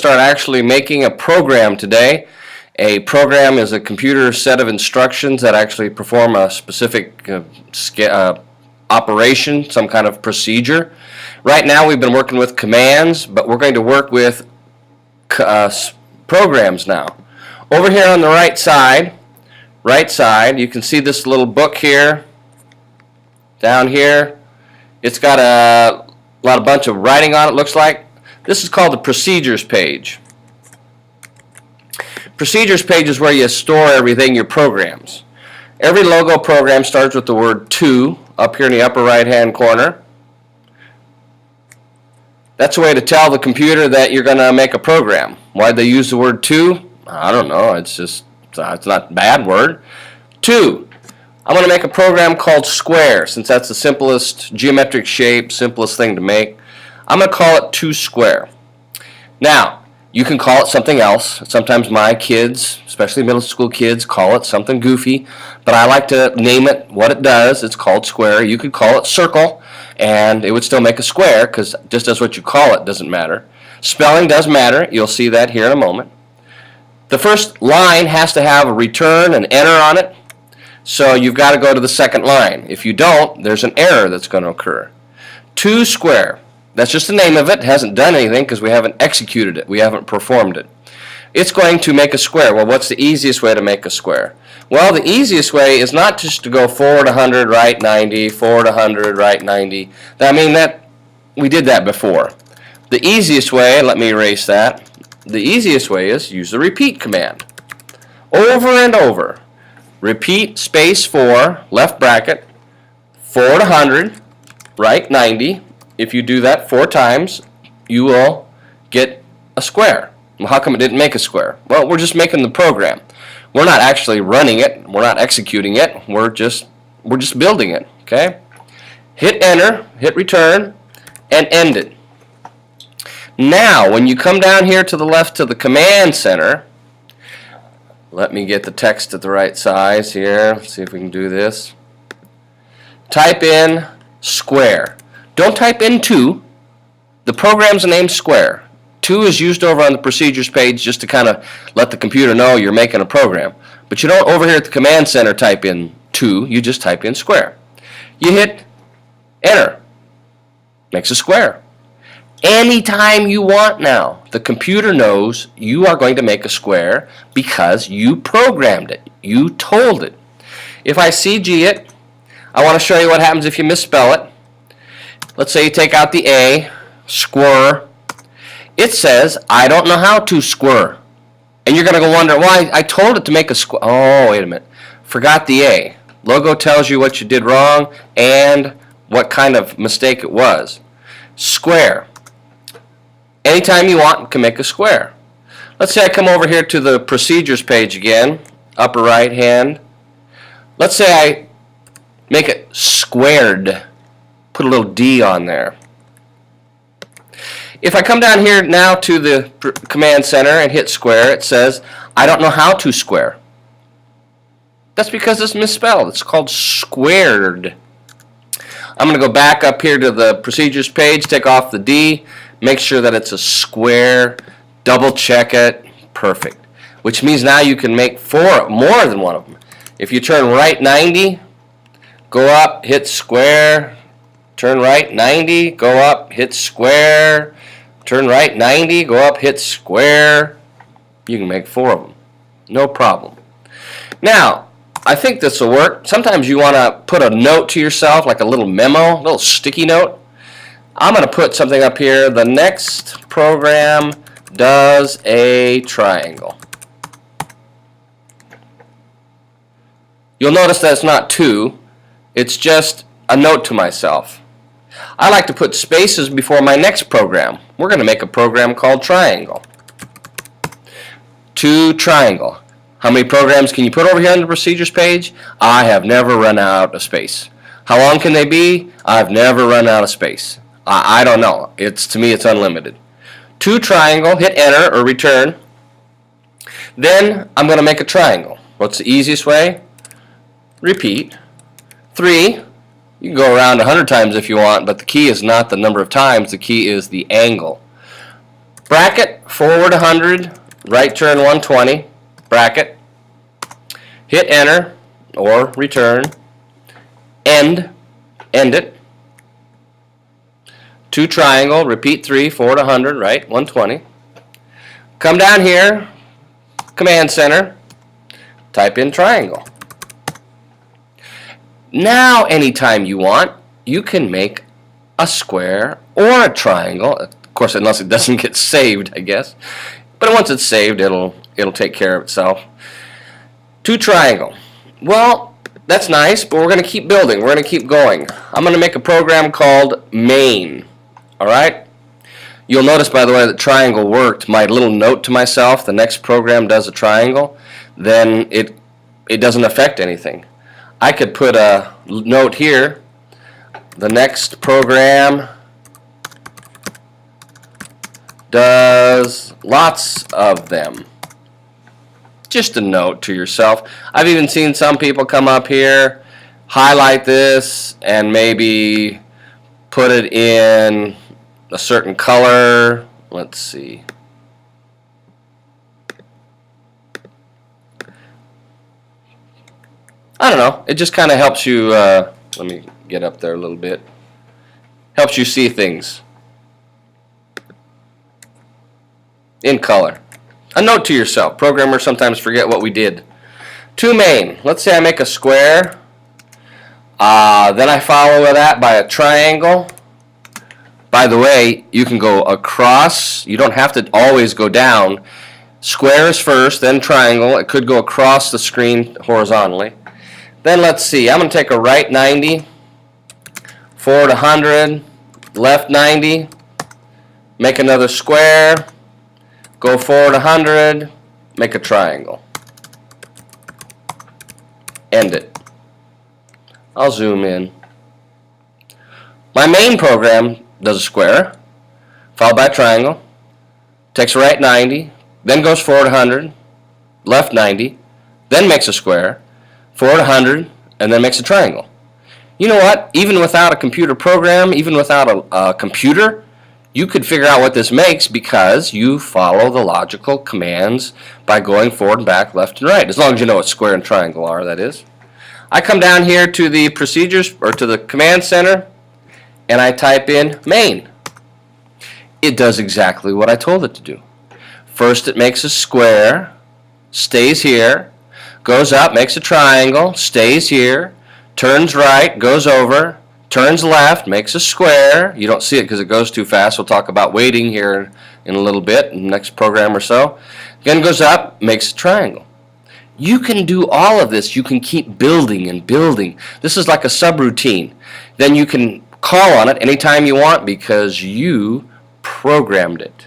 start actually making a program today. A program is a computer set of instructions that actually perform a specific operation, some kind of procedure. Right now we've been working with commands, but we're going to work with programs now. Over here on the right side, you can see this little book here. Down here, it's got a bunch of writing on it, looks like. This is called the procedures page. Procedures page is where you store everything, your programs. Every logo program starts with the word to up here in the upper right hand corner. That's a way to tell the computer that you're going to make a program. Why'd they use the word to? I don't know. It's not a bad word. To. I'm going to make a program called square, since that's the simplest geometric shape, simplest thing to make. I'm going to call it to square. Now, you can call it something else. Sometimes my kids, especially middle school kids, call it something goofy, but I like to name it what it does. It's called square. You could call it circle, and it would still make a square, because just as what you call it doesn't matter. Spelling does matter. You'll see that here in a moment. The first line has to have a return and enter on it, so you've got to go to the second line. If you don't, there's an error that's going to occur. To square. That's just the name of it. It hasn't done anything because we haven't executed it. We haven't performed it. It's going to make a square. Well, what's the easiest way to make a square? Well, the easiest way is not just to go forward 100, right 90, forward 100, right 90. I mean, we did that before. The easiest way, let me erase that. The easiest way is use the repeat command. Over and over. Repeat space 4, left bracket, forward 100, right 90. If you do that 4 times, you will get a square. Well, how come it didn't make a square? Well, we're just making the program. We're not actually running it. We're not executing it. We're just building it. Okay? Hit enter, hit return, and end it. Now, when you come down here to the left to the command center, let me get the text at the right size here. Let's see if we can do this. Type in square. Don't type in to. The program's named square. To is used over on the procedures page just to kind of let the computer know you're making a program. But you don't over here at the command center type in to. You just type in square. You hit enter. Makes a square. Anytime you want now, the computer knows you are going to make a square because you programmed it. You told it. If I CG it, I want to show you what happens if you misspell it. Let's say you take out the A, square. It says, I don't know how to square. And you're going to go wonder, why? I told it to make a square. Oh, wait a minute. Forgot the A. Logo tells you what you did wrong and what kind of mistake it was. Square. Anytime you want, you can make a square. Let's say I come over here to the procedures page again, upper right hand. Let's say I make it squared. Put a little D on there. If I come down here now to the command center and hit square, it says, I don't know how to square. That's because it's misspelled. It's called squared. I'm going to go back up here to the procedures page, take off the D, make sure that it's a square, double check it, perfect. Which means now you can make more than one of them. If you turn right 90, go up, hit square, turn right 90, go up, hit square, turn right 90, go up, hit square. You can make 4 of them. No problem. Now, I think this will work. Sometimes you want to put a note to yourself, like a little memo, a little sticky note. I'm going to put something up here. The next program does a triangle. You'll notice that it's not to. It's just a note to myself. I like to put spaces before my next program. We're going to make a program called triangle. To triangle. How many programs can you put over here on the procedures page? I have never run out of space. How long can they be? I've never run out of space. I don't know. To me, it's unlimited. To triangle, hit enter or return. Then I'm going to make a triangle. What's the easiest way? Repeat. 3. You can go around 100 times if you want, but the key is not the number of times. The key is the angle. Bracket forward 100, right turn 120, bracket, hit enter or return, end it, 2 triangle, repeat 3, forward 100, right, 120. Come down here, command center, type in triangle. Now anytime you want, you can make a square or a triangle. Of course, unless it doesn't get saved, I guess. But once it's saved, it'll take care of itself. 2 triangle. Well, that's nice, but we're going to keep building. We're going to keep going. I'm going to make a program called main. All right? You'll notice, by the way, that triangle worked. My little note to myself, the next program does a triangle, then it doesn't affect anything. I could put a note here. The next program does lots of them. Just a note to yourself. I've even seen some people come up here, highlight this, and maybe put it in a certain color. Let's see. I don't know. It just kind of helps you, let me get up there a little bit. Helps you see things in color. A note to yourself. Programmers sometimes forget what we did. To main. Let's say I make a square. Then I follow that by a triangle. By the way, you can go across. You don't have to always go down. Square is first, then triangle. It could go across the screen horizontally. Then let's see. I'm going to take a right 90, forward 100, left 90, make another square, go forward 100, make a triangle. End it. I'll zoom in. My main program does a square, followed by a triangle, takes a right 90, then goes forward 100, left 90, then makes a square, forward 100, and then makes a triangle. You know what? Even without a computer program, even without a computer, you could figure out what this makes because you follow the logical commands by going forward and back, left and right. As long as you know what square and triangle are, that is. I come down here to the procedures, or to the command center, and I type in main. It does exactly what I told it to do. First it makes a square, stays here, goes up, makes a triangle, stays here, turns right, goes over, turns left, makes a square. You don't see it because it goes too fast. We'll talk about waiting here in a little bit, in the next program or so. Again goes up, makes a triangle. You can do all of this. You can keep building and building. This is like a subroutine. Then you can call on it anytime you want because you programmed it.